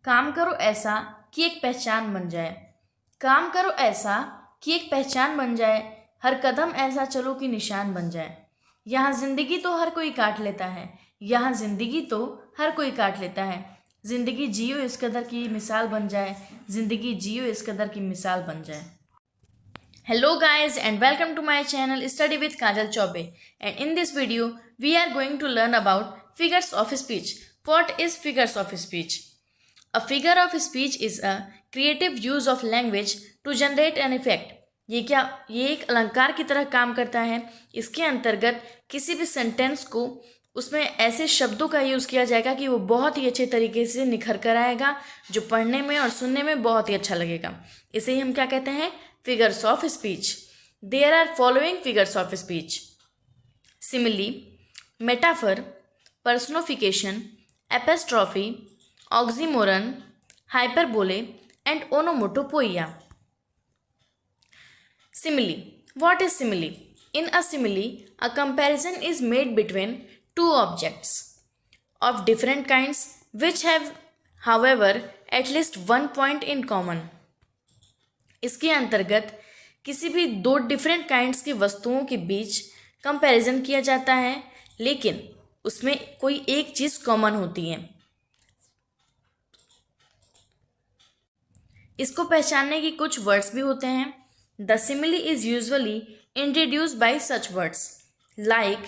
काम करो ऐसा कि एक पहचान बन जाए। काम करो ऐसा कि एक पहचान बन जाए, हर कदम ऐसा चलो कि निशान बन जाए। यहाँ जिंदगी तो हर कोई काट लेता है, यहाँ जिंदगी तो हर कोई काट लेता है। जिंदगी जियो इस कदर की मिसाल बन जाए, जिंदगी जियो इस कदर की मिसाल बन जाए। Hello guys and welcome to my channel Study with Kajal Chaube, and in this video we are going to learn about figures of speech. What is figures of speech? A figure of speech is a creative use of language to generate an effect. ये एक अलंकार की तरह काम करता है। इसके अंतर्गत किसी भी सेंटेंस को उसमें ऐसे शब्दों का यूज़ किया जाएगा कि वो बहुत ही अच्छे तरीके से निखर कर आएगा, जो पढ़ने में और सुनने में बहुत ही अच्छा लगेगा। इसे ही हम क्या कहते हैं? Figures of speech. There are following figures of speech: simile, metaphor, personification, apostrophe, oxymoron, hyperbole, and onomatopoeia. Simile. What is simile? In a simile, a comparison is made between two objects of different kinds which have, however, at least one point in common. इसके अंतर्गत किसी भी दो different kinds की वस्तुओं के बीच comparison किया जाता है, लेकिन उसमें कोई एक चीज़ कॉमन होती है। इसको पहचानने की कुछ वर्ड्स भी होते हैं। The simile is usually introduced by such words like,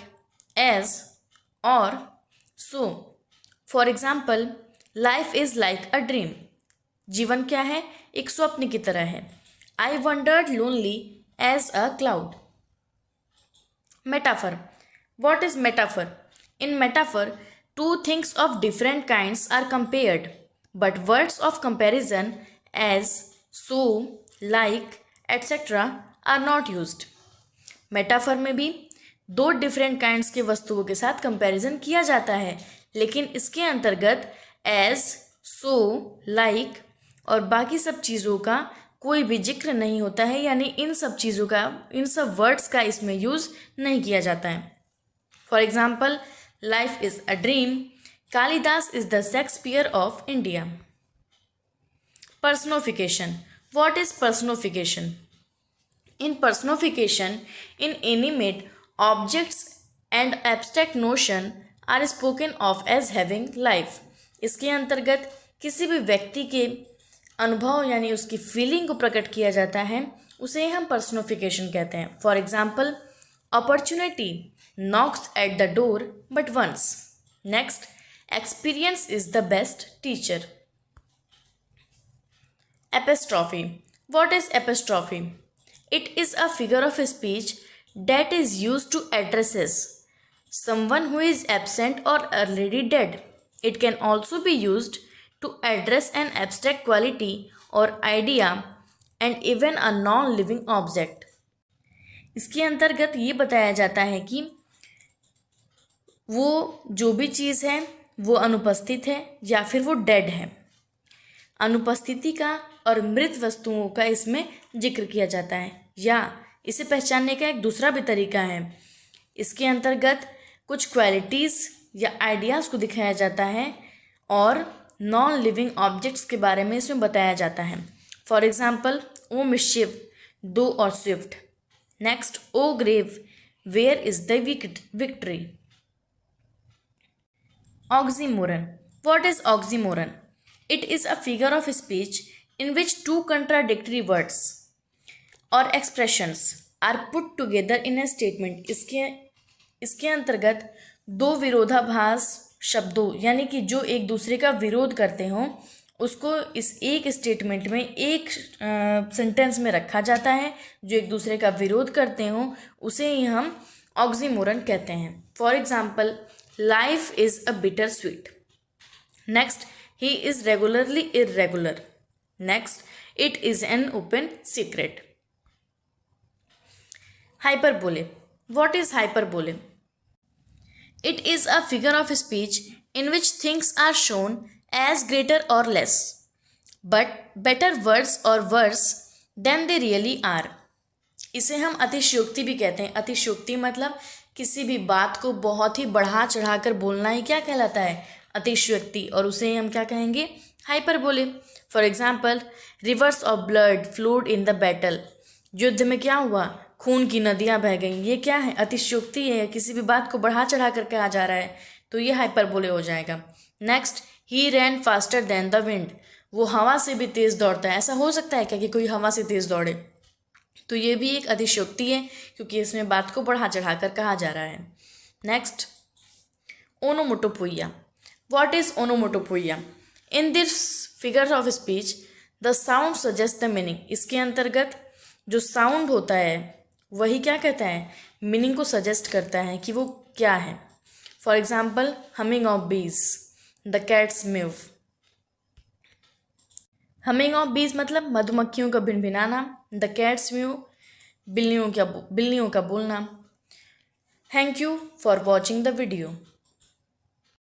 as, और, so. For example, life is like a dream. जीवन क्या है? एक स्वप्न की तरह है। I wandered lonely as a cloud. Metaphor. What is metaphor? In metaphor, two things of different kinds are compared, but words of comparison as, so, like, etc. are not used. Metaphor में भी दो different kinds के वस्तुओं के साथ comparison किया जाता है, लेकिन इसके अंतर्गत एज, सो, लाइक और बाकी सब चीज़ों का कोई भी जिक्र नहीं होता है, यानी इन सब चीज़ों का, इन सब वर्ड्स का इसमें यूज़ नहीं किया जाता है। For example, life is a dream, Kalidas is the Shakespeare of India. Personification. What is personification? In personification, inanimate objects and abstract notion are spoken of as having life. इसके अंतर्गत किसी भी व्यक्ति के अनुभव यानी उसकी फीलिंग को प्रकट किया जाता है, उसे हम personification कहते हैं। For example, opportunity knocks at the door but once. Next, experience is the best teacher. Apostrophe. What is apostrophe? It is a figure of speech that is used to address someone who is absent or already dead. It can also be used to address an abstract quality or idea and even a non-living object. इसके अंतर्गत ये बताया जाता है कि वो जो भी चीज़ है वो अनुपस्थित है या फिर वो डेड है। अनुपस्थिति का और मृत वस्तुओं का इसमें जिक्र किया जाता है, या इसे पहचानने का एक दूसरा भी तरीका है। इसके अंतर्गत कुछ क्वालिटीज़ या आइडियाज़ को दिखाया जाता है और नॉन लिविंग ऑब्जेक्ट्स के बारे में इसमें बताया जाता है। For example, O mischief, thou art swift. Next, O grave, where is the victory. Oxymoron. What is oxymoron? It is a figure of speech in which two contradictory words or expressions are put together in a statement. इसके अंतर्गत दो विरोधाभास शब्दों यानी कि जो एक दूसरे का विरोध करते हों, उसको इस एक स्टेटमेंट में, एक सेंटेंस में रखा जाता है। जो एक दूसरे का विरोध करते हों उसे ही हम ऑक्सीमोरन कहते हैं। For example, life is a bitter sweet. Next, he is regularly irregular. Next, it is an open secret. Hyperbole. What is hyperbole? It is a figure of speech in which things are shown as greater or less, but better words or worse than they really are. इसे हम अतिशयोक्ति भी कहते हैं। अतिशयोक्ति मतलब किसी भी बात को बहुत ही बढ़ा चढ़ा कर बोलना ही क्या कहलाता है? अतिशयोक्ति, और उसे हम क्या कहेंगे, hyperbole. For example, reverse of blood flowed in the battle, युद्ध में क्या हुआ, खून की नदियां बह गईं। ये क्या है, अतिशयोक्ति है, किसी भी बात को बढ़ा चढ़ा कर कहा जा रहा है, तो ये हाइपरबोले हो जाएगा। Next, he ran faster than the wind, वो हवा से भी तेज दौड़ता है। ऐसा हो सकता है क्या कि कोई हवा से तेज दौड़े, तो ये भी एक अतिशयोक्ति है, क्योंकि इसमें बात को बढ़ा चढ़ा कर कहा जा रहा है। Next, onomatopoeia. What is onomatopoeia? In this figure of speech the sound suggest the meaning, इसके अंतर्गत जो साउंड होता है वही क्या कहता है, मीनिंग को सजेस्ट करता है कि वो क्या है। फॉर एग्जाम्पल, हमिंग ऑफ बीज, the cats mu. Humming of बीज मतलब मधुमक्खियों का भिनभिनाना, द कैट्स म्यू बिल्लियों का बोलना। Thank you for watching the video.